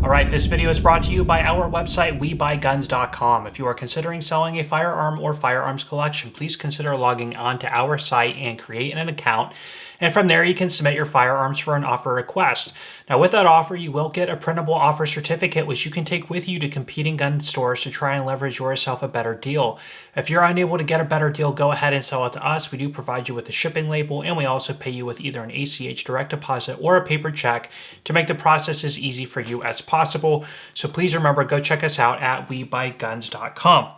Alright, this video is brought to you by our website, WeBuyGuns.com. If you are considering selling a firearm or firearms collection, please consider logging onto our site and creating an account. And from there, you can submit your firearms for an offer request. Now, with that offer, you will get a printable offer certificate, which you can take with you to competing gun stores to try and leverage yourself a better deal. If you're unable to get a better deal, go ahead and sell it to us. We do provide you with a shipping label, and we also pay you with either an ACH direct deposit or a paper check to make the process as easy for you as possible. So please remember, go check us out at WeBuyGuns.com.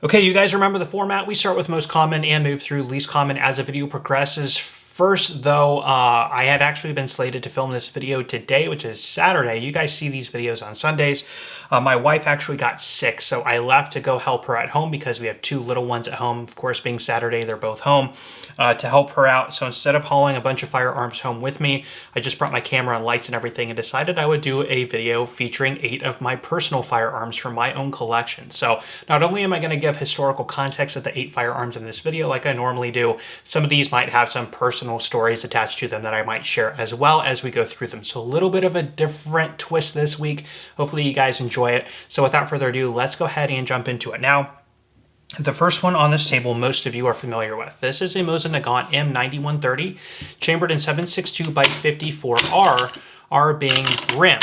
Okay, you guys remember the format. We start with most common and move through least common as the video progresses. First, though, I had actually been slated to film this video today, which is Saturday. You guys see these videos on Sundays. My wife actually got sick, so I left to go help her at home because we have two little ones at home. Of course, being Saturday, they're both home to help her out. So instead of hauling a bunch of firearms home with me, I just brought my camera and lights and everything and decided I would do a video featuring 8 of my personal firearms from my own collection. So not only am I going to give historical context of the 8 firearms in this video like I normally do, some of these might have some personal stories attached to them that I might share as well as we go through them. So a little bit of a different twist this week. Hopefully you guys enjoy it. So without further ado, let's go ahead and jump into it. Now, the first one on this table, most of you are familiar with. This is a Mosin Nagant M91 chambered in 7.62 by 54R, R being rim.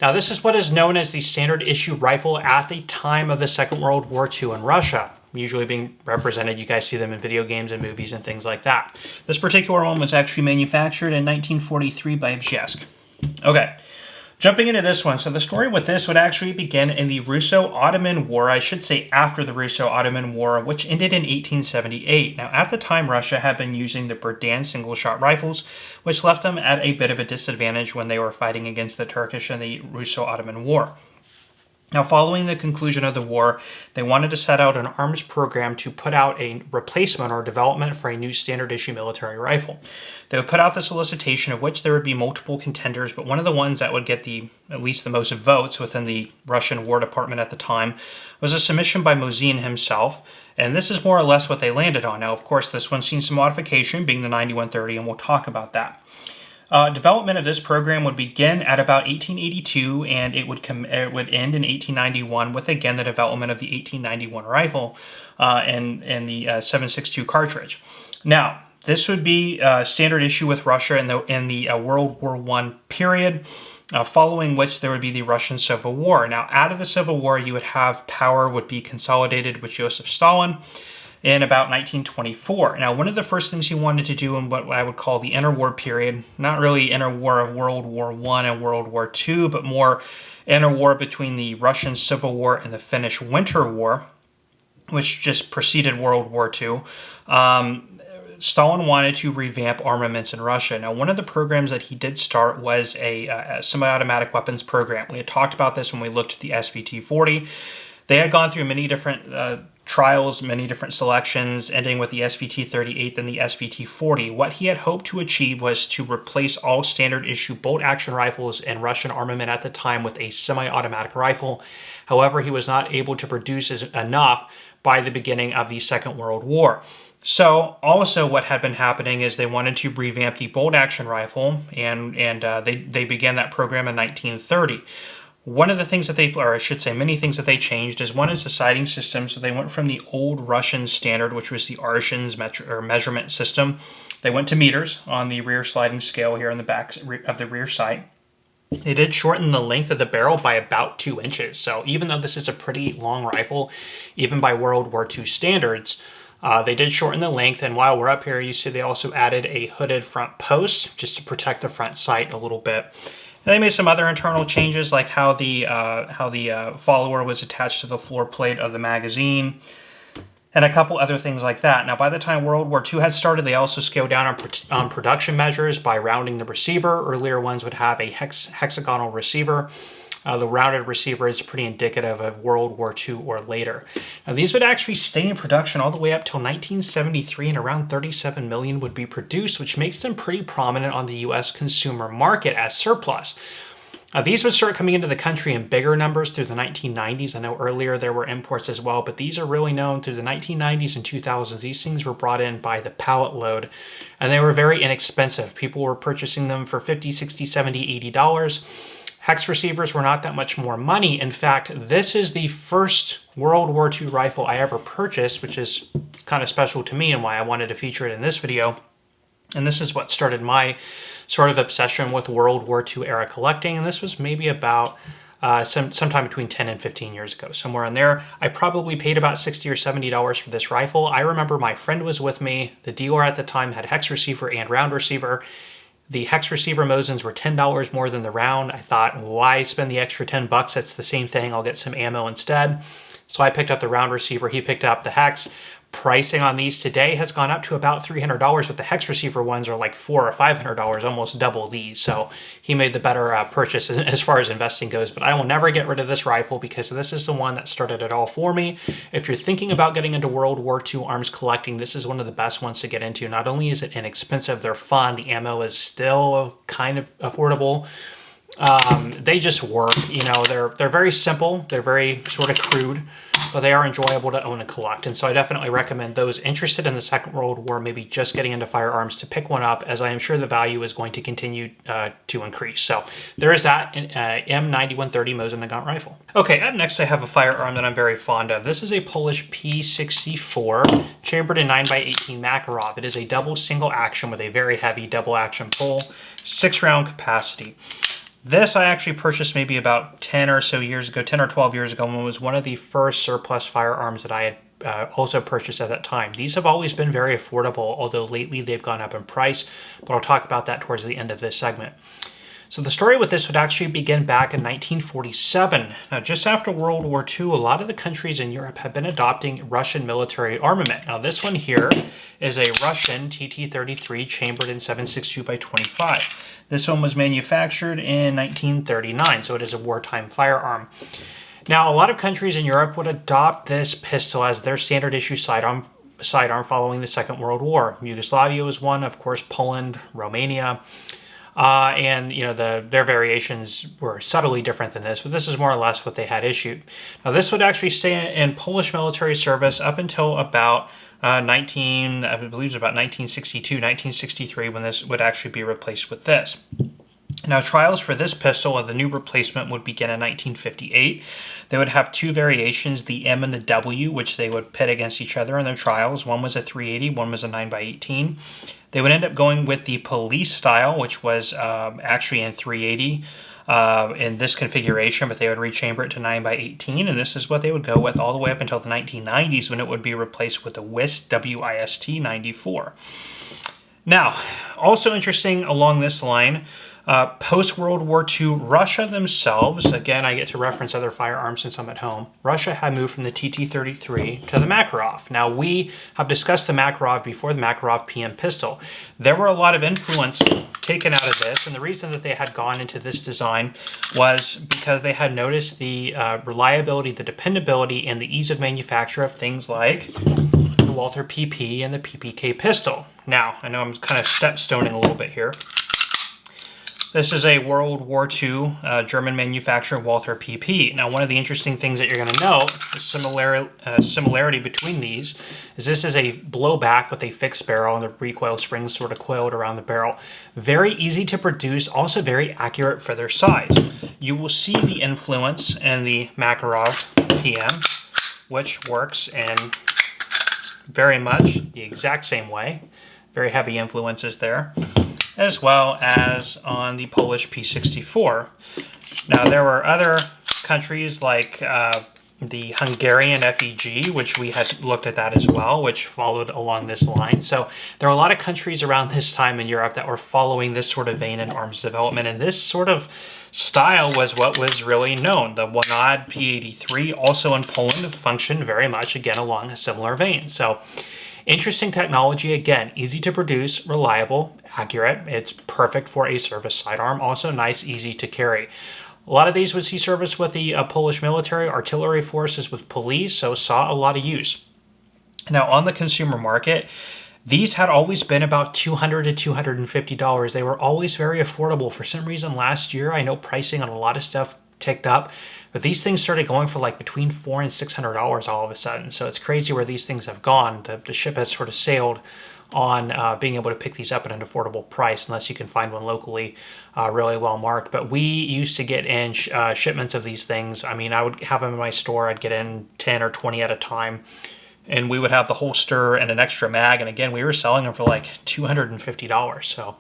Now, this is what is known as the standard issue rifle at the time of the Second World War II in Russia, usually being represented. You guys see them in video games and movies and things like that. This particular one was actually manufactured in 1943 by Vjesk. Okay, jumping into this one. So the story with this would actually begin in the Russo-Ottoman War, I should say after the Russo-Ottoman War, which ended in 1878. Now, at the time, Russia had been using the Berdan single-shot rifles, which left them at a bit of a disadvantage when they were fighting against the Turkish in the Russo-Ottoman War. Now, following the conclusion of the war, they wanted to set out an arms program to put out a replacement or development for a new standard issue military rifle. They would put out the solicitation, of which there would be multiple contenders, but one of the ones that would get at least the most votes within the Russian War Department at the time was a submission by Mosin himself, and this is more or less what they landed on. Now, of course, this one's seen some modification, being the 9130, and we'll talk about that. Development of this program would begin at about 1882, and it would end in 1891 with, again, the development of the 1891 rifle and the 7.62 cartridge. Now, this would be standard issue with Russia in the World War I period, following which there would be the Russian Civil War. Now, out of the Civil War, you would have power would be consolidated with Joseph Stalin in about 1924. Now, one of the first things he wanted to do in what I would call the interwar period, not really interwar of World War I and World War II, but more interwar between the Russian Civil War and the Finnish Winter War, which just preceded World War II, Stalin wanted to revamp armaments in Russia. Now, one of the programs that he did start was a semi-automatic weapons program. We had talked about this when we looked at the SVT-40. They had gone through many different trials, many different selections, ending with the SVT-38 and the SVT-40. What he had hoped to achieve was to replace all standard issue bolt-action rifles in Russian armament at the time with a semi-automatic rifle. However, he was not able to produce enough by the beginning of the Second World War. So also what had been happening is they wanted to revamp the bolt-action rifle, and they began that program in 1930. One of the things that many things that they changed is one is the sighting system. So they went from the old Russian standard, which was the Arshin's measurement system. They went to meters on the rear sliding scale here in the back of the rear sight. They did shorten the length of the barrel by about 2 inches. So even though this is a pretty long rifle, even by World War II standards, they did shorten the length. And while we're up here, you see they also added a hooded front post just to protect the front sight a little bit. And they made some other internal changes, like how the follower was attached to the floor plate of the magazine, and a couple other things like that. Now, by the time World War II had started, they also scaled down on production measures by rounding the receiver. Earlier ones would have a hexagonal receiver. The rounded receiver is pretty indicative of World War II or later. Now, these would actually stay in production all the way up till 1973, and around 37 million would be produced, which makes them pretty prominent on the U.S. consumer market as surplus. These would start coming into the country in bigger numbers through the 1990s. I know earlier there were imports as well, but these are really known through the 1990s and 2000s. These things were brought in by the pallet load, and they were very inexpensive. People were purchasing them for $50, $60, $70, $80. Hex receivers were not that much more money. In fact, this is the first World War II rifle I ever purchased, which is kind of special to me and why I wanted to feature it in this video. And this is what started my sort of obsession with World War II era collecting. And this was maybe about sometime between 10 and 15 years ago, somewhere in there. I probably paid about $60 or $70 for this rifle. I remember my friend was with me. The dealer at the time had hex receiver and round receiver. The hex receiver Mosins were $10 more than the round. I thought, why spend the extra 10 bucks? That's the same thing. I'll get some ammo instead. So I picked up the round receiver. He picked up the hex. Pricing on these today has gone up to about $300, but the hex receiver ones are like $400 or $500, almost double these. So he made the better purchase as far as investing goes. But I will never get rid of this rifle because this is the one that started it all for me. If you're thinking about getting into World War II arms collecting, this is one of the best ones to get into. Not only is it inexpensive, they're fun. The ammo is still kind of affordable. They just work. You know, they're very simple. They're very sort of crude, but they are enjoyable to own and collect. And so I definitely recommend those interested in the Second World War, maybe just getting into firearms, to pick one up, as I am sure the value is going to continue to increase. So there is that M91 Mosin Nagant rifle. Okay, up next I have a firearm that I'm very fond of. This is a Polish P64 chambered in 9x18 Makarov. It is a double single action with a very heavy double action pull, 6-round capacity. This I actually purchased maybe about 10 or so years ago, 10 or 12 years ago, when it was one of the first surplus firearms that I had also purchased at that time. These have always been very affordable, although lately they've gone up in price, but I'll talk about that towards the end of this segment. So the story with this would actually begin back in 1947. Now, just after World War II, a lot of the countries in Europe have been adopting Russian military armament. Now, this one here is a Russian TT-33 chambered in 7.62x25. This one was manufactured in 1939, so it is a wartime firearm. Now, a lot of countries in Europe would adopt this pistol as their standard issue sidearm following the Second World War. Yugoslavia was one, of course, Poland, Romania. And you know, their variations were subtly different than this, but this is more or less what they had issued. Now, this would actually stay in Polish military service up until about I believe it was about 1962, 1963, when this would actually be replaced with this. Now, trials for this pistol and the new replacement would begin in 1958. They would have two variations, the M and the W, which they would pit against each other in their trials. One was a 380, one was a 9x18. They would end up going with the police style, which was actually in 380 in this configuration, but they would rechamber it to 9x18, and this is what they would go with all the way up until the 1990s, when it would be replaced with the WIST 94. Now, also interesting along this line, post-World War II, Russia themselves, again, I get to reference other firearms since I'm at home, Russia had moved from the TT-33 to the Makarov. Now, we have discussed the Makarov before, the Makarov PM pistol. There were a lot of influence taken out of this, and the reason that they had gone into this design was because they had noticed the reliability, the dependability, and the ease of manufacture of things like the Walther PP and the PPK pistol. Now, I know I'm kind of stepstoning a little bit here. This is a World War II German manufacturer Walther PP. Now, one of the interesting things that you're going to note, the similarity between these, is this is a blowback with a fixed barrel and the recoil springs sort of coiled around the barrel. Very easy to produce, also very accurate for their size. You will see the influence in the Makarov PM, which works in very much the exact same way. Very heavy influences there, as well as on the Polish P64. Now, there were other countries like the Hungarian FEG, which we had looked at that as well, which followed along this line. So there are a lot of countries around this time in Europe that were following this sort of vein in arms development, and this sort of style was what was really known. The one-odd P83, also in Poland, functioned very much, again, along a similar vein. So interesting technology, again, easy to produce, reliable, accurate. It's perfect for a service sidearm. Also nice, easy to carry. A lot of these would see service with the Polish military, artillery forces, with police, so saw a lot of use. Now, on the consumer market, These had always been about $200 to $250. They were always very affordable. For some reason last year, I know pricing on a lot of stuff ticked up, but these things started going for like between $400 and $600 all of a sudden. So it's crazy where these things have gone. The ship has sort of sailed on being able to pick these up at an affordable price, unless you can find one locally really well marked. But we used to get in shipments of these things. I mean, I would have them in my store. I'd get in 10 or 20 at a time. And we would have the holster and an extra mag. And again, we were selling them for like $250. So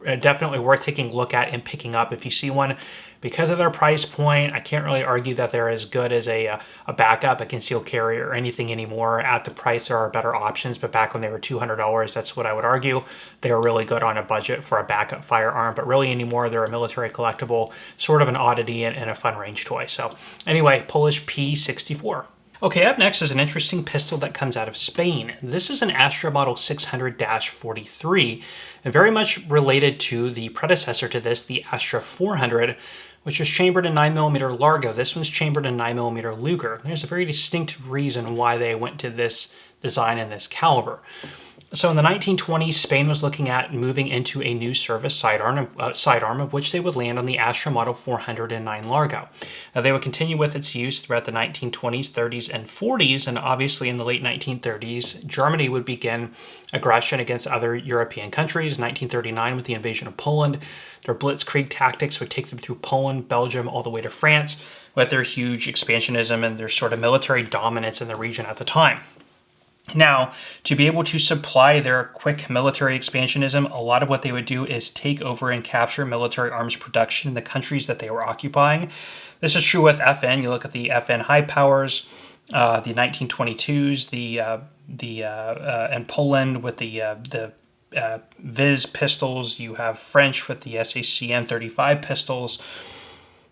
definitely worth taking a look at and picking up if you see one. Because of their price point, I can't really argue that they're as good as a backup, a concealed carry, or anything anymore. At the price, there are better options. But back when they were $200, that's what I would argue. They were really good on a budget for a backup firearm. But really anymore, they're a military collectible, sort of an oddity and a fun range toy. So anyway, Polish P64. Okay, up next is an interesting pistol that comes out of Spain. This is an Astra Model 600-43, and very much related to the predecessor to this, the Astra 400, which was chambered in 9mm Largo. This one's chambered in 9mm Luger. There's a very distinct reason why they went to this design and this caliber. So in the 1920s, Spain was looking at moving into a new service sidearm, of which they would land on the Astral Model 409 Largo. Now, they would continue with its use throughout the 1920s, 30s, and 40s, and obviously in the late 1930s, Germany would begin aggression against other European countries. In 1939, with the invasion of Poland, their blitzkrieg tactics would take them through Poland, Belgium, all the way to France, with their huge expansionism and their sort of military dominance in the region at the time. Now, to be able to supply their quick military expansionism, a lot of what they would do is take over and capture military arms production in the countries that they were occupying. This is true with FN. You look at the FN high powers, the 1922s, and Poland with the Viz pistols. You have French with the SAC M35 pistols.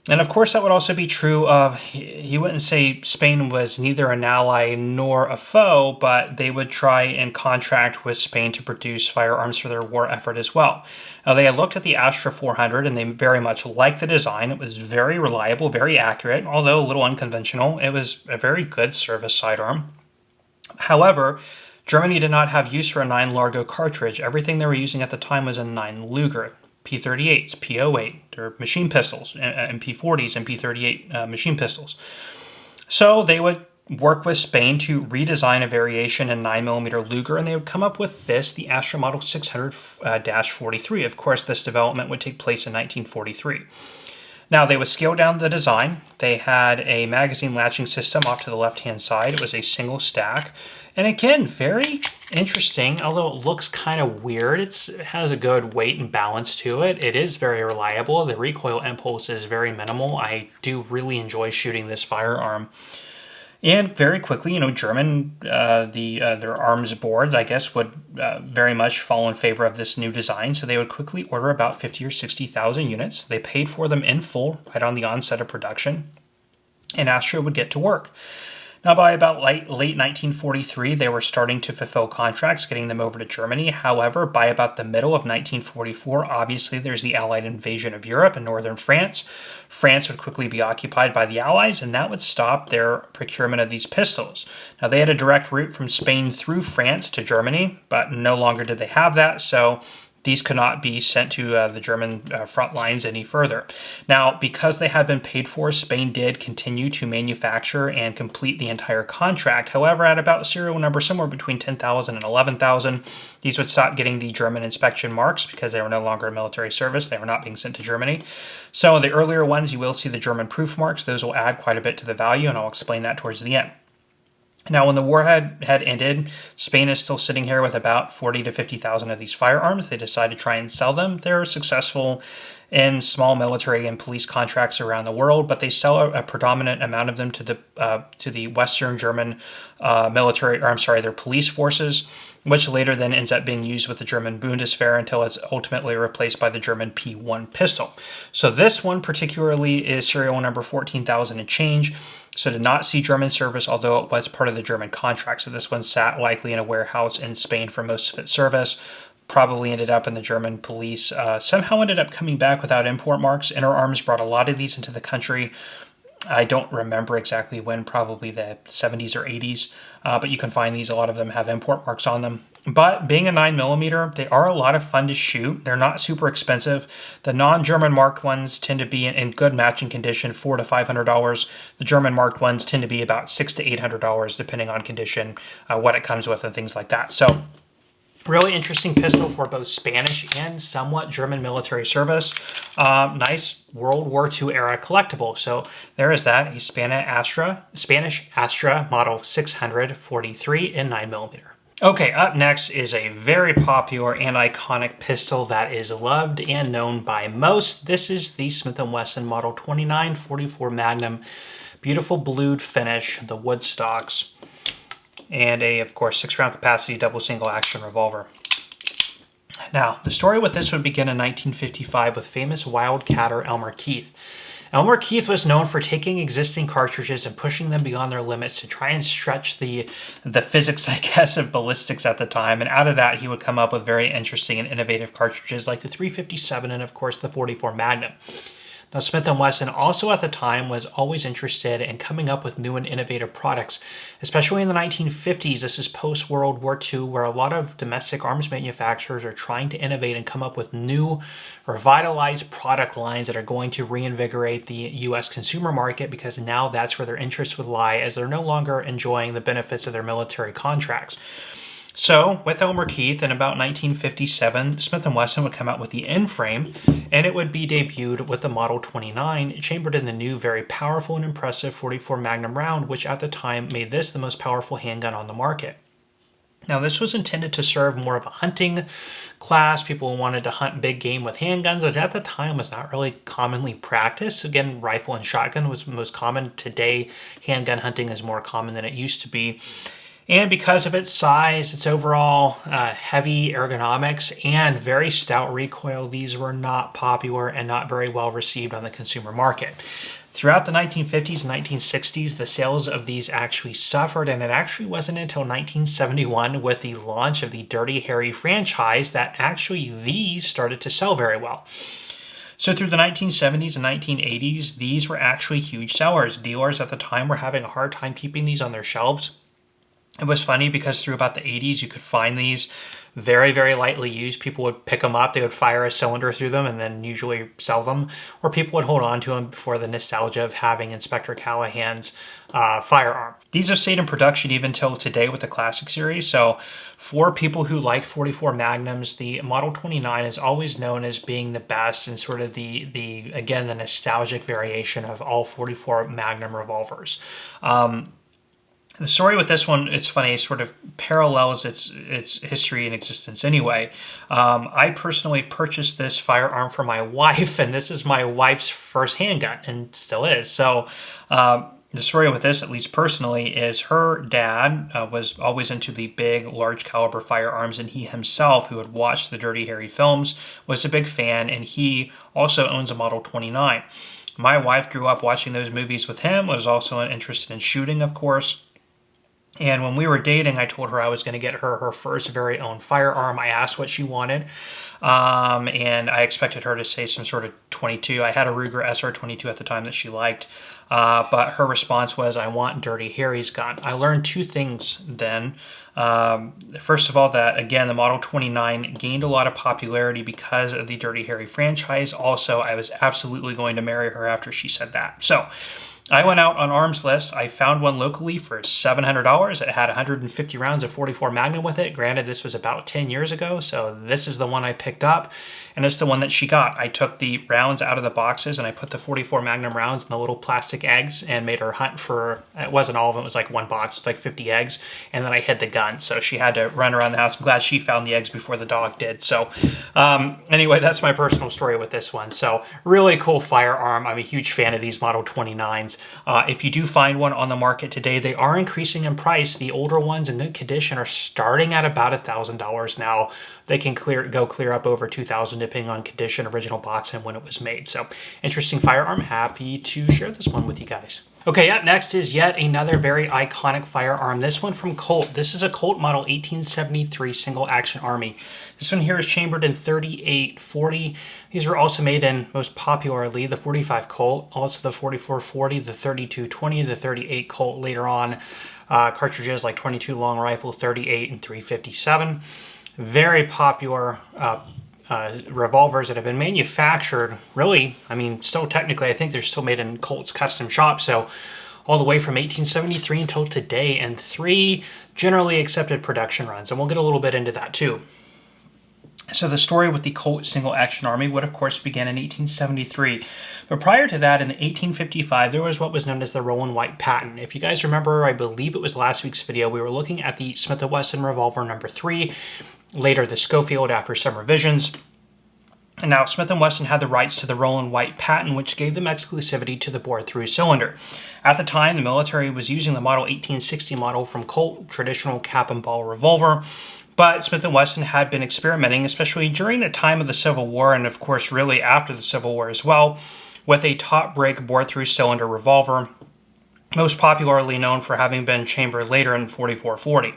And of course, that would also be true of, he wouldn't say Spain was neither an ally nor a foe, but they would try and contract with Spain to produce firearms for their war effort as well. Now, they had looked at the Astra 400 and they very much liked the design. It was very reliable, very accurate, although a little unconventional. It was a very good service sidearm. However, Germany did not have use for a 9 Largo cartridge. Everything they were using at the time was a 9 Luger. P38s, P08, they're machine pistols, and P40s and P38 machine pistols. So they would work with Spain to redesign a variation in 9mm Luger, and they would come up with this, the Astral Model 600-43. Of course, this development would take place in 1943. Now, they would scale down the design. They had a magazine latching system off to the left-hand side. It was a single stack. And again, very interesting, although it looks kind of weird. It has a good weight and balance to it. It is very reliable. The recoil impulse is very minimal. I do really enjoy shooting this firearm. And very quickly, German, their arms board, I guess, would very much fall in favor of this new design. So they would quickly order about 50 or 60,000 units. They paid for them in full right on the onset of production. And Astra would get to work. Now, by about late 1943, they were starting to fulfill contracts, getting them over to Germany. However, by about the middle of 1944, obviously there's the Allied invasion of Europe and northern France. France would quickly be occupied by the Allies, and that would stop their procurement of these pistols. Now, they had a direct route from Spain through France to Germany, but no longer did they have that, so these could not be sent to the German front lines any further. Now, because they had been paid for, Spain did continue to manufacture and complete the entire contract. However, at about serial number somewhere between 10,000 and 11,000, these would stop getting the German inspection marks because they were no longer in military service. They were not being sent to Germany. So the earlier ones, you will see the German proof marks. Those will add quite a bit to the value, and I'll explain that towards the end. Now, when the war had ended, Spain is still sitting here with about 40 to 50,000 of these firearms. They decided to try and sell them. They're successful in small military and police contracts around the world, but they sell a predominant amount of them to the Western German their police forces, which later then ends up being used with the German Bundeswehr until it's ultimately replaced by the German P1 pistol. So this one particularly is serial number 14,000 and change. So did not see German service, although it was part of the German contract. So this one sat likely in a warehouse in Spain for most of its service. Probably ended up in the German police. Somehow ended up coming back without import marks. Inter Arms brought a lot of these into the country. I don't remember exactly when, probably the 70s or 80s, but you can find these. A lot of them have import marks on them. But being a 9mm, they are a lot of fun to shoot. They're not super expensive. The non-German marked ones tend to be in good matching condition, $400 to $500. The German marked ones tend to be about $600 to $800, depending on condition, what it comes with, and things like that. So really interesting pistol for both Spanish and somewhat German military service. Nice World War II era collectible. So there is that, a Spanish Astra Model 643 in 9mm. Okay, up next is a very popular and iconic pistol that is loved and known by most. This is the Smith & Wesson Model 2944 Magnum. Beautiful blued finish, the wood stocks, and a, of course, 6-round capacity double single action revolver. Now, the story with this would begin in 1955 with famous wildcatter Elmer Keith. Elmer Keith was known for taking existing cartridges and pushing them beyond their limits to try and stretch the physics, I guess, of ballistics at the time. And out of that, he would come up with very interesting and innovative cartridges like the 357 and, of course, the 44 Magnum. Now, Smith & Wesson also at the time was always interested in coming up with new and innovative products, especially in the 1950s. This is post-World War II, where a lot of domestic arms manufacturers are trying to innovate and come up with new revitalized product lines that are going to reinvigorate the U.S. consumer market, because now that's where their interests would lie, as they're no longer enjoying the benefits of their military contracts. So, with Elmer Keith in about 1957, Smith & Wesson would come out with the N-frame, and it would be debuted with the Model 29, chambered in the new, very powerful and impressive 44 Magnum round, which at the time made this the most powerful handgun on the market. Now, this was intended to serve more of a hunting class. People wanted to hunt big game with handguns, which at the time was not really commonly practiced. Again, rifle and shotgun was most common. Today, handgun hunting is more common than it used to be. And because of its size, its overall heavy ergonomics, and very stout recoil, these were not popular and not very well received on the consumer market. Throughout the 1950s and 1960s, the sales of these actually suffered, and it actually wasn't until 1971 with the launch of the Dirty Harry franchise that actually these started to sell very well. So through the 1970s and 1980s, these were actually huge sellers. Dealers at the time were having a hard time keeping these on their shelves. It was funny because through about the 80s, you could find these very, very lightly used. People would pick them up, they would fire a cylinder through them and then usually sell them, or people would hold on to them for the nostalgia of having Inspector Callahan's firearm. These have stayed in production even till today with the Classic series. So for people who like 44 Magnums, the Model 29 is always known as being the best and sort of the nostalgic variation of all 44 Magnum revolvers. The story with this one, it's funny, sort of parallels its history and existence anyway. I personally purchased this firearm for my wife, and this is my wife's first handgun, and still is. So the story with this, at least personally, is her dad was always into the big, large caliber firearms, and he himself, who had watched the Dirty Harry films, was a big fan, and he also owns a Model 29. My wife grew up watching those movies with him, was also interested in shooting, of course. And when we were dating, I told her I was going to get her first very own firearm. I asked what she wanted, and I expected her to say some sort of 22. I had a Ruger SR22 at the time that she liked, but her response was, I want Dirty Harry's gun. I learned two things then. First of all, that, again, the Model 29 gained a lot of popularity because of the Dirty Harry franchise. Also, I was absolutely going to marry her after she said that. So I went out on Arms List. I found one locally for $700. It had 150 rounds of 44 Magnum with it. Granted, this was about 10 years ago, so this is the one I picked up, and it's the one that she got. I took the rounds out of the boxes, and I put the 44 Magnum rounds in the little plastic eggs and made her hunt for, it wasn't all of them, it was like one box, it was like 50 eggs, and then I hid the gun, so she had to run around the house. I'm glad she found the eggs before the dog did. So anyway, that's my personal story with this one. So really cool firearm. I'm a huge fan of these Model 29s. If you do find one on the market today, they are increasing in price. The older ones in good condition are starting at about $1,000 now. They can go clear up over $2,000 depending on condition, original box, and when it was made. So interesting firearm. Happy to share this one with you guys. Okay, up next is yet another very iconic firearm. This one from Colt. This is a Colt Model 1873 single action army. This one here is chambered in 3840. These were also made in, most popularly, the 45 Colt, also the 4440, the 3220, the 38 Colt later on. Cartridges like 22 long rifle, 38 and 357. Very popular revolvers that have been manufactured, really, I mean, still technically, I think they're still made in Colt's custom shop, so all the way from 1873 until today, and 3 generally accepted production runs, and we'll get a little bit into that too. So the story with the Colt single action army would of course begin in 1873, but prior to that in 1855 there was what was known as the Roland White patent. If you guys remember, I believe it was last week's video, we were looking at the Smith & Wesson revolver number 3, later the Schofield after some revisions. And now Smith & Wesson had the rights to the Roland White patent, which gave them exclusivity to the bore-through cylinder. At the time, the military was using the Model 1860 model from Colt, traditional cap and ball revolver, but Smith & Wesson had been experimenting, especially during the time of the Civil War, and of course really after the Civil War as well, with a top break bore-through cylinder revolver, most popularly known for having been chambered later in 4440.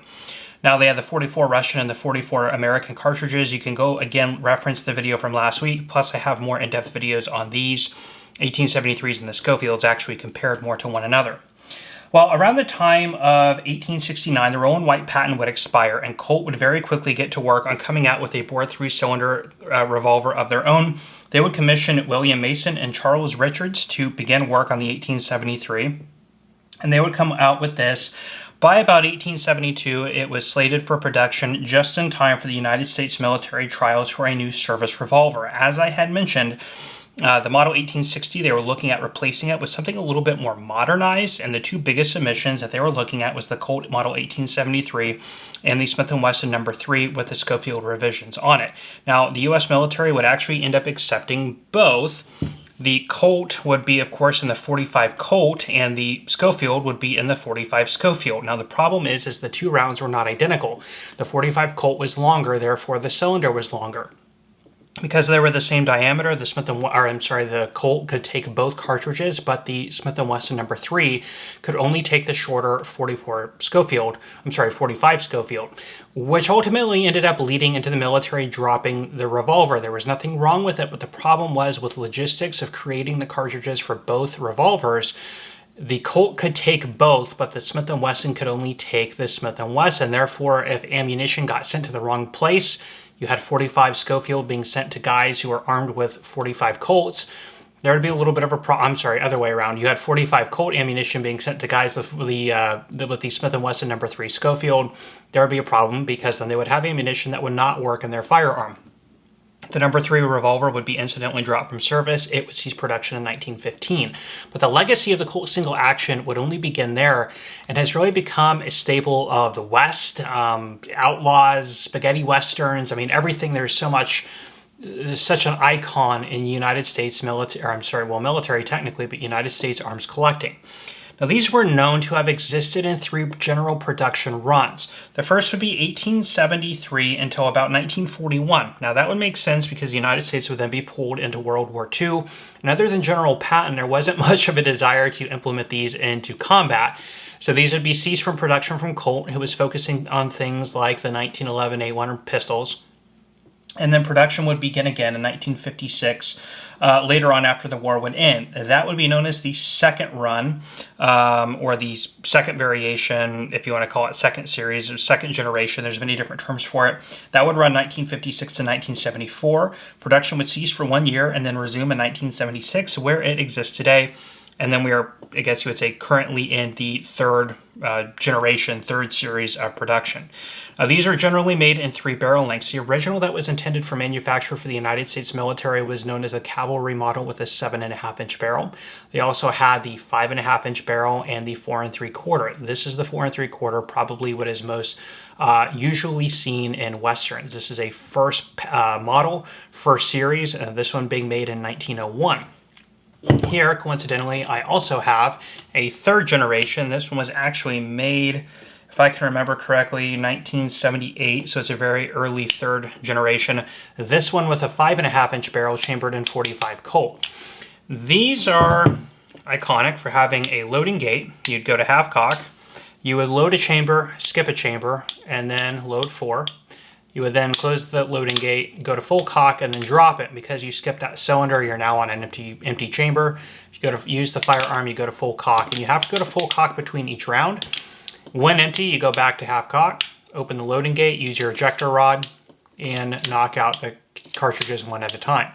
Now they had the 44 Russian and the 44 American cartridges. You can go again reference the video from last week. Plus I have more in-depth videos on these 1873s and the Schofields actually compared more to one another. Well, around the time of 1869, the Roland White patent would expire and Colt would very quickly get to work on coming out with a bore-through cylinder revolver of their own. They would commission William Mason and Charles Richards to begin work on the 1873. And they would come out with this. By about 1872, it was slated for production just in time for the United States military trials for a new service revolver. As I had mentioned, the Model 1860, they were looking at replacing it with something a little bit more modernized, and the two biggest submissions that they were looking at was the Colt Model 1873 and the Smith & Wesson number 3 with the Schofield revisions on it. Now, the U.S. military would actually end up accepting both. The Colt would be, of course, in the 45 Colt, and the Schofield would be in the 45 Schofield. Now, the problem is the two rounds were not identical. The 45 Colt was longer, therefore the cylinder was longer. Because they were the same diameter, the Colt could take both cartridges, but the Smith & Wesson number 3 could only take the shorter 45 Schofield, which ultimately ended up leading into the military dropping the revolver. There was nothing wrong with it, but the problem was with logistics of creating the cartridges for both revolvers. The Colt could take both, but the Smith & Wesson could only take the Smith & Wesson. Therefore, if ammunition got sent to the wrong place, you had 45 Schofield being sent to guys who were armed with 45 Colts, there would be a little bit of a other way around. You had 45 Colt ammunition being sent to guys with the Smith & Wesson number 3 Schofield. There would be a problem because then they would have ammunition that would not work in their firearm. The number 3 revolver would be incidentally dropped from service. It would cease production in 1915. But the legacy of the Colt single action would only begin there and has really become a staple of the West, outlaws, spaghetti westerns. I mean, everything. There's such an icon in United States military technically, but United States arms collecting. Now, these were known to have existed in 3 general production runs. The first would be 1873 until about 1941. Now, that would make sense because the United States would then be pulled into World War II. And other than General Patton, there wasn't much of a desire to implement these into combat. So these would be ceased from production from Colt, who was focusing on things like the 1911 A1 pistols. And then production would begin again in 1956, later on after the war would end. That would be known as the second run, or the second variation, if you want to call it second series, or second generation. There's many different terms for it. That would run 1956 to 1974. Production would cease for 1 year and then resume in 1976, where it exists today. And then we are, I guess you would say, currently in the third generation, third series of production. These are generally made in 3 barrel lengths. The original that was intended for manufacture for the United States military was known as a cavalry model with a 7.5-inch barrel. They also had the 5.5-inch barrel and the 4 3/4. This is the 4 3/4, probably what is most usually seen in Westerns. This is a first model, first series, this one being made in 1901. Here, coincidentally, I also have a third generation. This one was actually made, if I can remember correctly, 1978, so it's a very early third generation. This one with a 5.5-inch barrel chambered in 45 Colt. These are iconic for having a loading gate. You'd go to half cock, you would load a chamber, skip a chamber, and then load 4. You would then close the loading gate, go to full cock, and then drop it. Because you skipped that cylinder, you're now on an empty chamber. If you go to use the firearm, you go to full cock, and you have to go to full cock between each round. When empty, you go back to half cock, open the loading gate, use your ejector rod, and knock out the cartridges one at a time.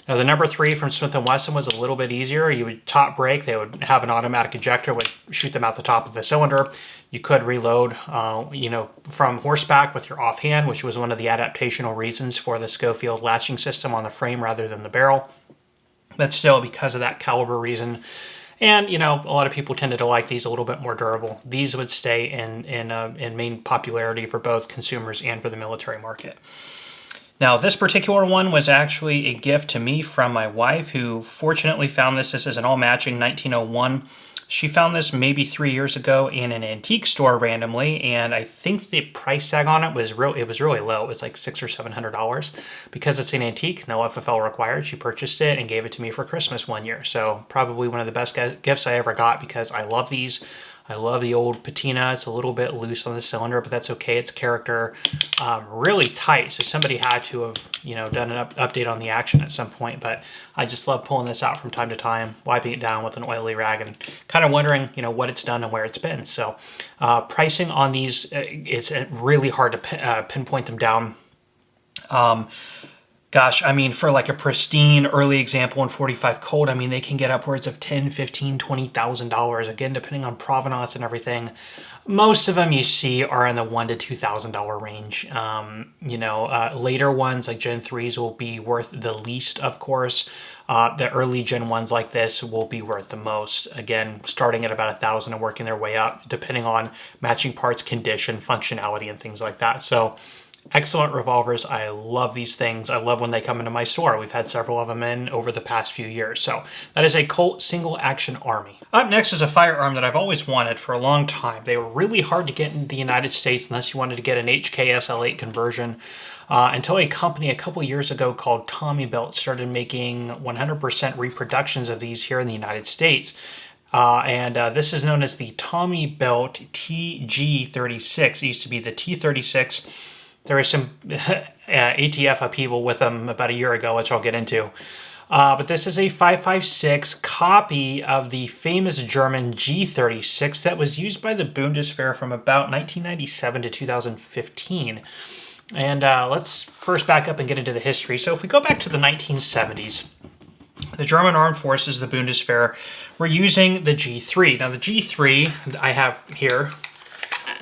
Now the number 3 from Smith & Wesson was a little bit easier. You would top brake, they would have an automatic ejector, would shoot them out the top of the cylinder. You could reload, from horseback with your offhand, which was one of the adaptational reasons for the Schofield latching system on the frame rather than the barrel. But still, because of that caliber reason, and a lot of people tended to like these a little bit more durable. These would stay in main popularity for both consumers and for the military market. Now, this particular one was actually a gift to me from my wife, who fortunately found this. This is an all-matching 1901. She found this maybe 3 years ago in an antique store randomly, and I think the price tag on it was really low. It was like $600 or $700. Because it's an antique, no FFL required, she purchased it and gave it to me for Christmas one year. So probably one of the best gifts I ever got, because I love these. I love the old patina. It's a little bit loose on the cylinder, but that's okay. It's character. Really tight, so somebody had to have done an update on the action at some point. But I just love pulling this out from time to time, wiping it down with an oily rag, and kind of wondering what it's done and where it's been. So pricing on these, it's really hard to pinpoint them down. Gosh, I mean, for like a pristine early example in 45 Colt, I mean, they can get upwards of $10,000, $15,000, $20,000. Again, depending on provenance and everything. Most of them you see are in the $1,000 to $2,000 range. Later ones like Gen 3s will be worth the least, of course. The early Gen 1s like this will be worth the most. Again, starting at about $1,000 and working their way up, depending on matching parts, condition, functionality, and things like that. So, excellent revolvers. I love these things. I love when they come into my store. We've had several of them in over the past few years. So that is a Colt single action Army. Up next is a firearm that I've always wanted for a long time. They were really hard to get in the United States unless you wanted to get an HK SL8 conversion. Until a company a couple years ago called Tommybuilt started making 100% reproductions of these here in the United States. This is known as the Tommybuilt TG36. It used to be the T36. There was some ATF upheaval with them about a year ago, which I'll get into. But this is a 5.56 copy of the famous German G36 that was used by the Bundeswehr from about 1997 to 2015. And let's first back up and get into the history. So if we go back to the 1970s, the German Armed Forces, the Bundeswehr, were using the G3. Now the G3 I have here,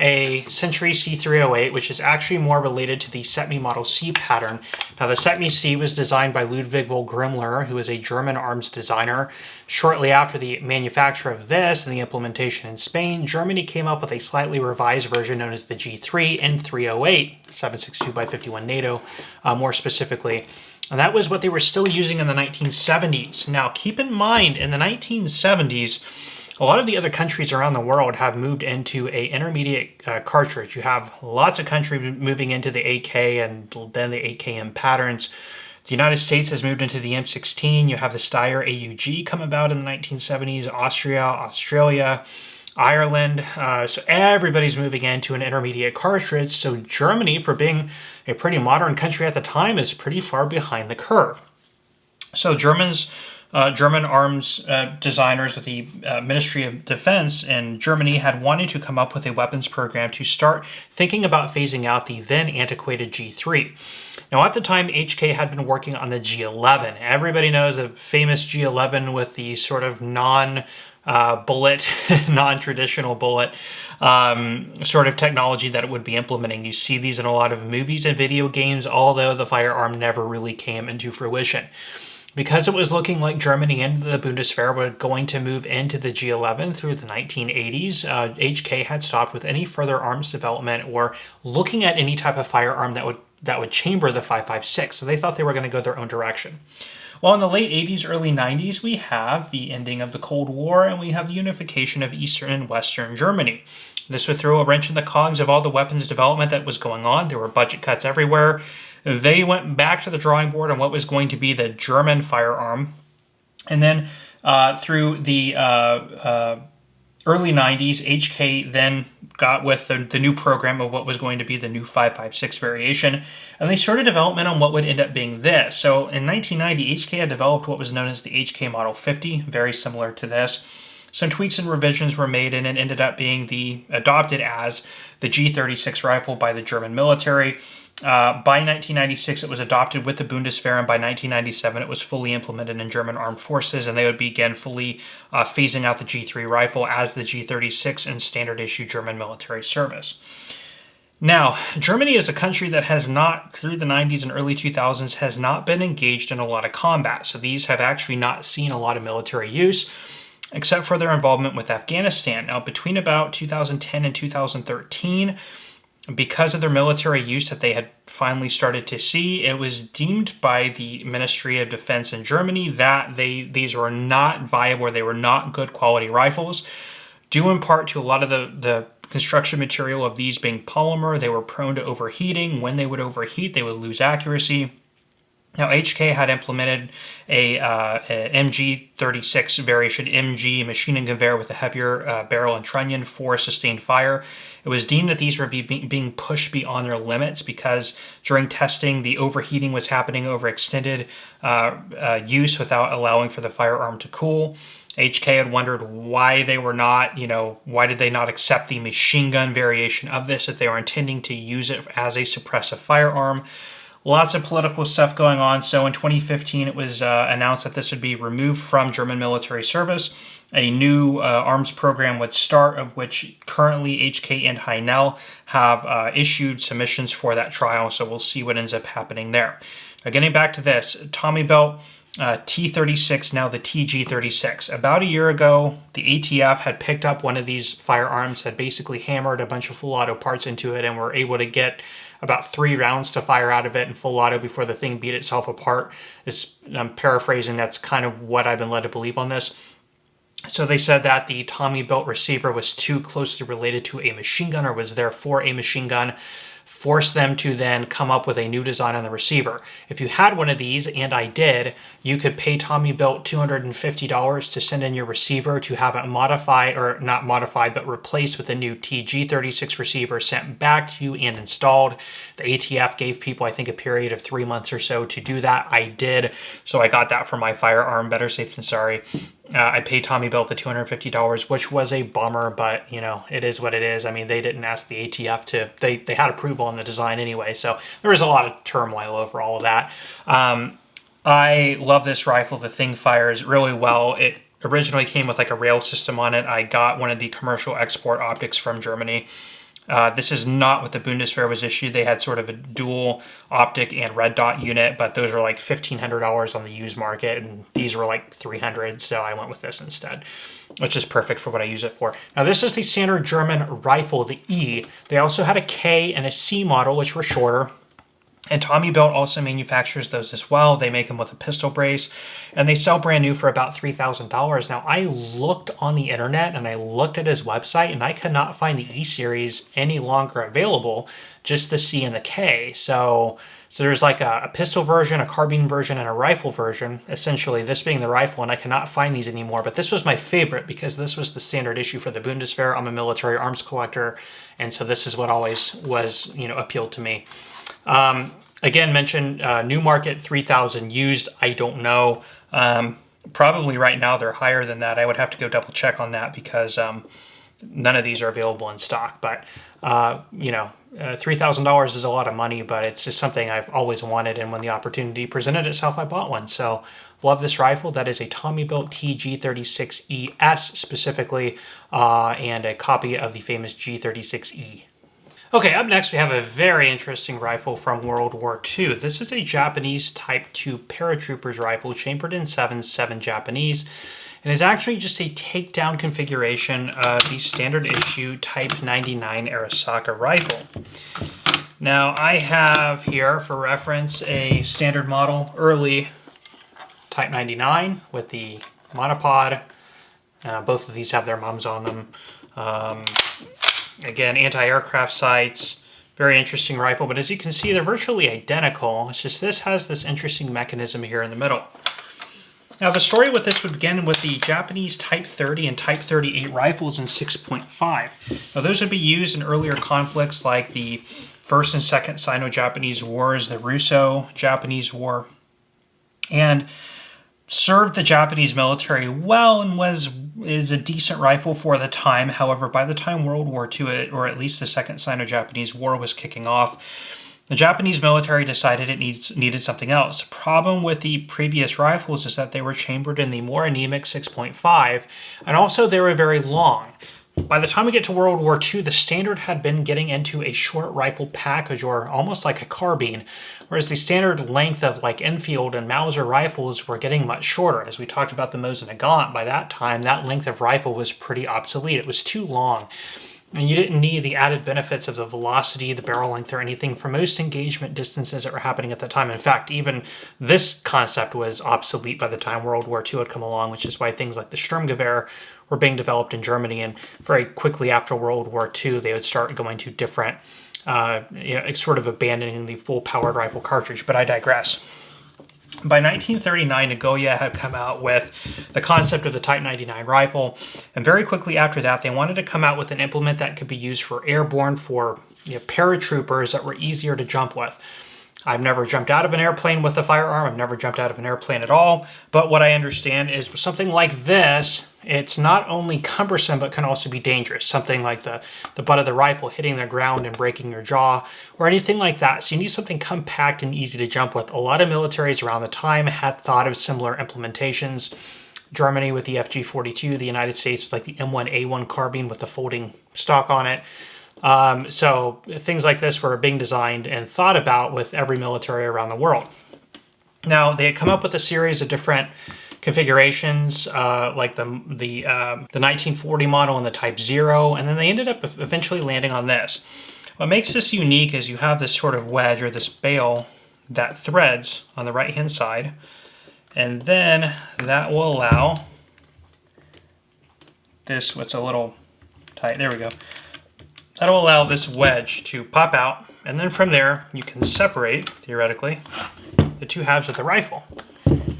a Century C308, which is actually more related to the Set Me Model C pattern. Now, the Set Me C was designed by Ludwig von Grimler, who is a German arms designer. Shortly after the manufacture of this and the implementation in Spain, Germany came up with a slightly revised version known as the G3 N308, 7.62x51 NATO, more specifically. And that was what they were still using in the 1970s. Now, keep in mind, in the 1970s, a lot of the other countries around the world have moved into a intermediate cartridge. You have lots of countries moving into the AK and then the AKM patterns. The United States has moved into the M16. You have the Steyr AUG come about in the 1970s, Austria, Australia, Ireland. So everybody's moving into an intermediate cartridge. So Germany, for being a pretty modern country at the time, is pretty far behind the curve. So German arms designers with the Ministry of Defense in Germany had wanted to come up with a weapons program to start thinking about phasing out the then antiquated G3. Now, at the time, HK had been working on the G11. Everybody knows the famous G11 with the sort of non-bullet, non-traditional bullet sort of technology that it would be implementing. You see these in a lot of movies and video games, although the firearm never really came into fruition. Because it was looking like Germany and the Bundeswehr were going to move into the G11 through the 1980s, HK had stopped with any further arms development or looking at any type of firearm that would chamber the 5.56. So they thought they were going to go their own direction. Well, in the late 80s, early 90s, we have the ending of the Cold War and we have the unification of Eastern and Western Germany. This would throw a wrench in the cogs of all the weapons development that was going on. There were budget cuts everywhere. They went back to the drawing board on what was going to be the German firearm. And then through the early 90s, HK then got with the new program of what was going to be the new 5.56 variation, and they started development on what would end up being this. So in 1990, HK had developed what was known as the HK Model 50, very similar to this. Some tweaks and revisions were made, and it ended up being adopted as the G36 rifle by the German military. By 1996, it was adopted with the Bundeswehr, and by 1997, it was fully implemented in German armed forces, and they would begin fully phasing out the G3 rifle as the G36 in standard issue German military service. Now, Germany is a country that has not, through the 90s and early 2000s, has not been engaged in a lot of combat. So these have actually not seen a lot of military use, except for their involvement with Afghanistan. Now, between about 2010 and 2013, because of their military use that they had finally started to see, it was deemed by the Ministry of Defense in Germany that these were not viable, or they were not good quality rifles, due in part to a lot of the construction material of these being polymer. They were prone to overheating. When they would overheat, they would lose accuracy. Now, HK had implemented a MG36 variation MG machine gun with a heavier barrel and trunnion for sustained fire. It was deemed that these were being pushed beyond their limits because during testing, the overheating was happening over extended use without allowing for the firearm to cool. HK had wondered why they were not, why did they not accept the machine gun variation of this if they were intending to use it as a suppressive firearm. Lots of political stuff going on. So in 2015, it was announced that this would be removed from German military service. A new arms program would start, of which currently HK and Heinel have issued submissions for that trial. So we'll see what ends up happening there. Now, getting back to this, Tommybuilt T36, now the TG36. About a year ago, the ATF had picked up one of these firearms, had basically hammered a bunch of full auto parts into it, and were able to get about 3 rounds to fire out of it in full auto before the thing beat itself apart. I'm paraphrasing, that's kind of what I've been led to believe on this. So they said that the Tommybuilt receiver was too closely related to a machine gun, or was therefore a machine gun, forced them to then come up with a new design on the receiver. If you had one of these, and I did, you could pay Tommybuilt $250 to send in your receiver to have it modified, or not modified, but replaced with a new TG36 receiver sent back to you and installed. The ATF gave people, I think, a period of 3 months or so to do that. I did, so I got that for my firearm. Better safe than sorry. I paid Tommybuilt the $250, which was a bummer, but it is what it is. I mean, they didn't ask the ATF to, they had approval on the design anyway, so there was a lot of turmoil over all of that. I love this rifle. The thing fires really well. It originally came with like a rail system on it. I got one of the commercial export optics from Germany. This is not what the Bundeswehr was issued. They had sort of a dual optic and red dot unit, but those were like $1,500 on the used market, and these were like $300, so I went with this instead, which is perfect for what I use it for. Now, this is the standard German rifle, the E. They also had a K and a C model, which were shorter. And Tommybuilt also manufactures those as well. They make them with a pistol brace, and they sell brand new for about $3,000. Now, I looked on the internet, and I looked at his website, and I could not find the E-Series any longer available, just the C and the K. So there's like a pistol version, a carbine version, and a rifle version, essentially this being the rifle, and I cannot find these anymore. But this was my favorite because this was the standard issue for the Bundeswehr. I'm a military arms collector, and so this is what always was, appealed to me. Again, mentioned new market 3,000, used I don't know. Probably right now they're higher than that. I would have to go double check on that because none of these are available in stock. But $3,000 is a lot of money, but it's just something I've always wanted, and when the opportunity presented itself, I bought one. So love this rifle. That is a Tommybuilt TG36ES specifically, and a copy of the famous G36E. Okay, up next we have a very interesting rifle from World War II. This is a Japanese Type II paratroopers rifle, chambered in 7.7 Japanese, and is actually just a takedown configuration of the standard issue Type 99 Arisaka rifle. Now, I have here, for reference, a standard model, early Type 99 with the monopod. Both of these have their mums on them. Again, anti-aircraft sights, very interesting rifle, but as you can see, they're virtually identical. It's just this has this interesting mechanism here in the middle. Now the story with this would begin with the Japanese Type 30 and Type 38 rifles in 6.5. Now those would be used in earlier conflicts like the First and Second Sino-Japanese Wars, the Russo-Japanese War, and served the Japanese military well and is a decent rifle for the time. However, by the time World War II, or at least the Second Sino-Japanese War was kicking off, the Japanese military decided it needed something else. The problem with the previous rifles is that they were chambered in the more anemic 6.5, and also they were very long. By the time we get to World War II, the standard had been getting into a short rifle package, or almost like a carbine, whereas the standard length of like Enfield and Mauser rifles were getting much shorter. As we talked about the Mosin Nagant, by that time, that length of rifle was pretty obsolete. It was too long. And you didn't need the added benefits of the velocity, the barrel length, or anything for most engagement distances that were happening at the time. In fact, even this concept was obsolete by the time World War II had come along, which is why things like the Sturmgewehr were being developed in Germany. And very quickly after World War II, they would start going to different, sort of abandoning the full-powered rifle cartridge. But I digress. By 1939, Nagoya had come out with the concept of the Type 99 rifle, and very quickly after that, they wanted to come out with an implement that could be used for airborne, for paratroopers that were easier to jump with. I've never jumped out of an airplane with a firearm. I've never jumped out of an airplane at all. But what I understand is something like this, it's not only cumbersome, but can also be dangerous. Something like the butt of the rifle hitting the ground and breaking your jaw or anything like that. So you need something compact and easy to jump with. A lot of militaries around the time had thought of similar implementations. Germany with the FG42, the United States with like the M1A1 carbine with the folding stock on it. So things like this were being designed and thought about with every military around the world. Now, they had come up with a series of different configurations, like the 1940 model and the Type 0, and then they ended up eventually landing on this. What makes this unique is you have this sort of wedge or this bail that threads on the right-hand side, and then that will allow this, what's a little tight, there we go. That'll allow this wedge to pop out, and then from there you can separate, theoretically, the two halves of the rifle,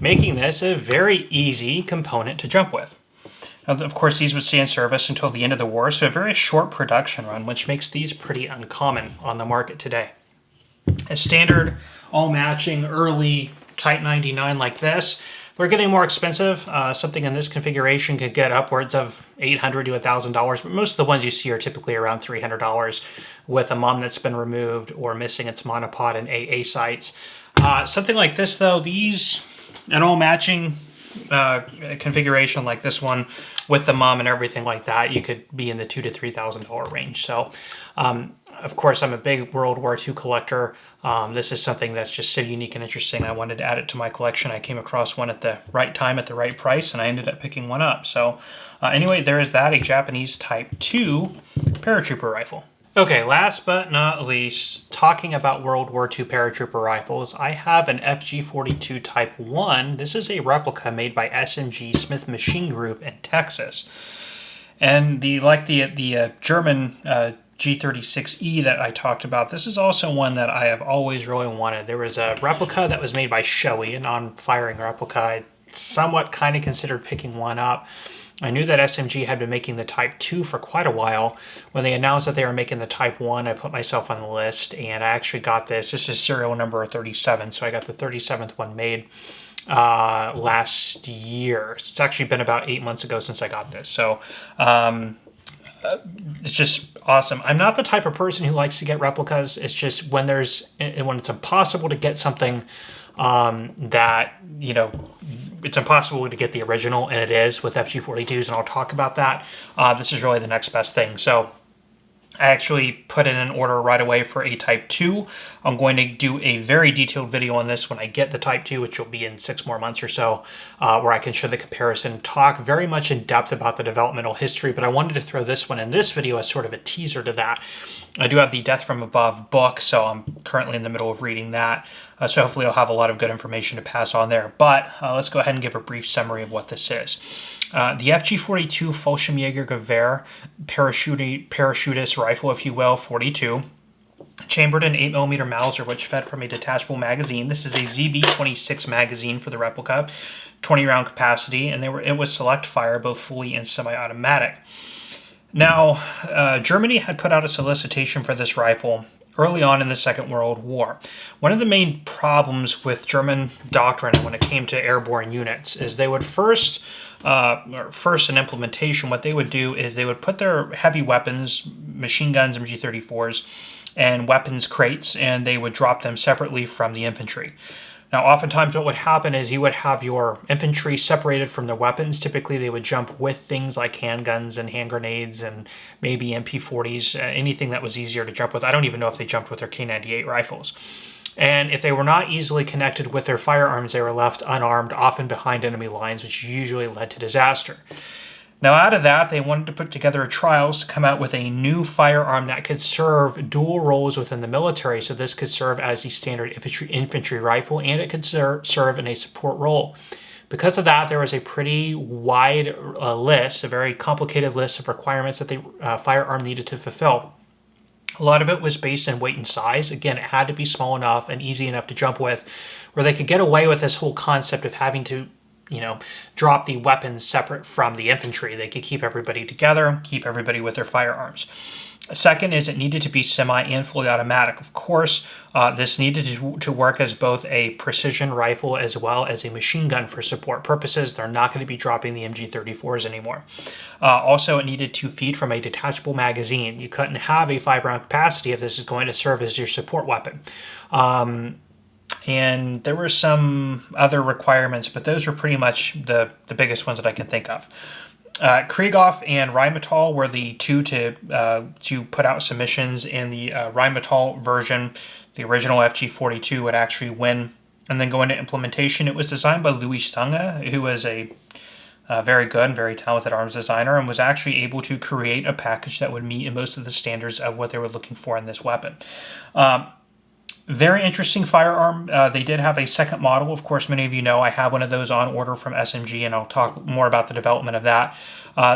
making this a very easy component to jump with. Now, of course, these would stay in service until the end of the war, so a very short production run, which makes these pretty uncommon on the market today. A standard, all-matching, early Type 99 like this, they're getting more expensive. Something in this configuration could get upwards of $800 to $1,000, but most of the ones you see are typically around $300 with a mum that's been removed or missing its monopod and AA sights. Something like this, though, these, an all-matching configuration like this one with the mum and everything like that, you could be in the $2,000 to $3,000 range. So, of course, I'm a big World War II collector. This is something that's just so unique and interesting. I wanted to add it to my collection. I came across one at the right time at the right price, and I ended up picking one up. So anyway, there is that, a Japanese Type 2 paratrooper rifle. Okay, last but not least, talking about World War II paratrooper rifles, I have an FG42 Type I. This is a replica made by SMG Smith Machine Group in Texas. And the German G36E that I talked about, this is also one that I have always really wanted. There was a replica that was made by Shoei, a non-firing replica. I somewhat kind of considered picking one up. I knew that SMG had been making the Type 2 for quite a while. When they announced that they were making the Type 1, I put myself on the list, and I actually got this. This is serial number 37, so I got the 37th one made last year. It's actually been about 8 months ago since I got this. So it's just awesome. I'm not the type of person who likes to get replicas. It's just when it's impossible to get something that, it's impossible to get the original, and it is with FG42s, and I'll talk about that. This is really the next best thing. So I actually put in an order right away for a Type 2. I'm going to do a very detailed video on this when I get the Type 2, which will be in 6 more months or so, where I can show the comparison, talk very much in depth about the developmental history, but I wanted to throw this one in this video as sort of a teaser to that. I do have the Death from Above book, so I'm currently in the middle of reading that, so hopefully I'll have a lot of good information to pass on there. But let's go ahead and give a brief summary of what this is. The FG42 Fallschirmjägergewehr parachutist rifle, if you will, 42. chambered in 8mm Mauser, which fed from a detachable magazine. This is a ZB26 magazine for the replica, 20-round capacity, and it was select fire, both fully and semi-automatic. Now, Germany had put out a solicitation for this rifle early on in the Second World War. One of the main problems with German doctrine when it came to airborne units is they would first in implementation, what they would do is they would put their heavy weapons, machine guns, MG34s, and weapons crates, and they would drop them separately from the infantry. Now, oftentimes what would happen is you would have your infantry separated from their weapons. Typically, they would jump with things like handguns and hand grenades and maybe MP40s, anything that was easier to jump with. I don't even know if they jumped with their K98 rifles. And if they were not easily connected with their firearms, they were left unarmed, often behind enemy lines, which usually led to disaster. Now, out of that, they wanted to put together trials to come out with a new firearm that could serve dual roles within the military. So this could serve as the standard infantry rifle, and it could serve in a support role. Because of that, there was a pretty wide list, a very complicated list of requirements that the firearm needed to fulfill. A lot of it was based on weight and size. Again, it had to be small enough and easy enough to jump with, where they could get away with this whole concept of having to drop the weapons separate from the infantry. They could keep everybody together, keep everybody with their firearms. Second is it needed to be semi and fully automatic. Of course, this needed to work as both a precision rifle as well as a machine gun for support purposes. They're not going to be dropping the MG34s anymore. Also, it needed to feed from a detachable magazine. You couldn't have a 5-round capacity if this is going to serve as your support weapon. And there were some other requirements, but those were pretty much the biggest ones that I can think of. Krieghoff and Rheinmetall were the two to put out submissions, and the Rheinmetall version, the original FG42, would actually win. And then go into implementation. It was designed by Louis Stange, who was a very good and very talented arms designer, and was actually able to create a package that would meet most of the standards of what they were looking for in this weapon. Very interesting firearm. They did have a second model. Of course, many of you know I have one of those on order from SMG, and I'll talk more about the development of that.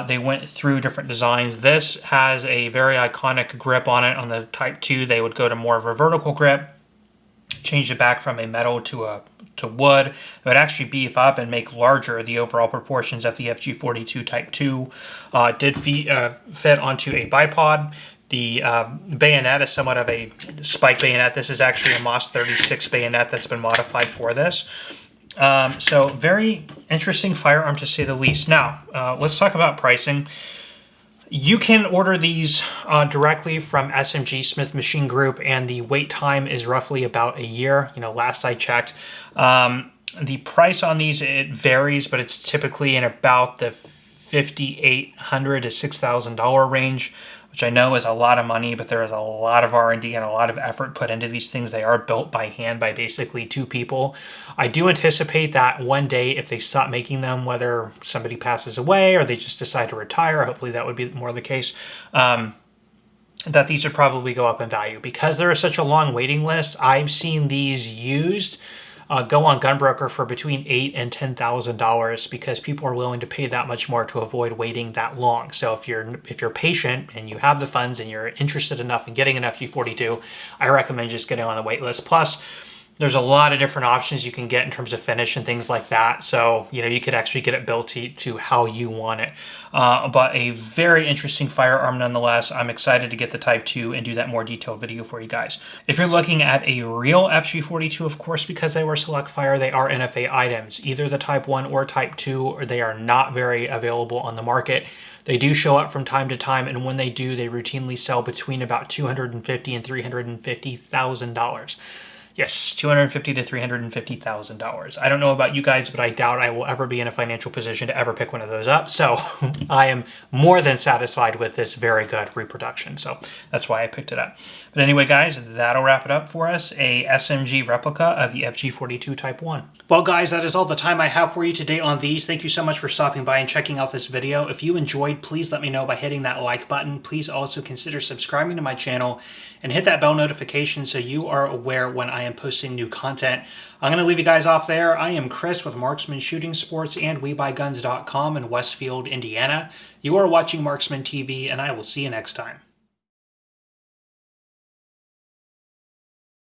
They went through different designs. This has a very iconic grip on it. On the Type II, they would go to more of a vertical grip, change it back from a metal to wood. It would actually beef up and make larger the overall proportions of the FG42 Type II. Did fit onto a bipod. The bayonet is somewhat of a spike bayonet. This is actually a MOS 36 bayonet that's been modified for this. So very interesting firearm to say the least. Now, let's talk about pricing. You can order these directly from SMG Smith Machine Group, and the wait time is roughly about a year. Last I checked. The price on these, it varies, but it's typically in about the $5,800 to $6,000 range, which I know is a lot of money, but there is a lot of R&D and a lot of effort put into these things. They are built by hand by basically 2 people. I do anticipate that one day, if they stop making them, whether somebody passes away or they just decide to retire, hopefully that would be more the case, that these would probably go up in value. Because there is such a long waiting list, I've seen these used go on Gunbroker for between $8,000 and $10,000 because people are willing to pay that much more to avoid waiting that long. So if you're patient and you have the funds and you're interested enough in getting an FG42, I recommend just getting on the wait list. Plus, there's a lot of different options you can get in terms of finish and things like that. So, you could actually get it built to how you want it. But a very interesting firearm nonetheless. I'm excited to get the Type II and do that more detailed video for you guys. If you're looking at a real FG42, of course, because they were select fire, they are NFA items. Either the Type I or Type II, or they are not very available on the market. They do show up from time to time, and when they do, they routinely sell between about $250,000 and $350,000. Yes, $250,000 to $350,000. I don't know about you guys, but I doubt I will ever be in a financial position to ever pick one of those up. So I am more than satisfied with this very good reproduction. So that's why I picked it up. But anyway, guys, that'll wrap it up for us. A SMG replica of the FG42 Type I. Well, guys, that is all the time I have for you today on these. Thank you so much for stopping by and checking out this video. If you enjoyed, please let me know by hitting that like button. Please also consider subscribing to my channel and hit that bell notification so you are aware when I am posting new content. I'm going to leave you guys off there. I am Chris with Marksman Shooting Sports and WeBuyGuns.com in Westfield, Indiana. You are watching Marksman TV, and I will see you next time.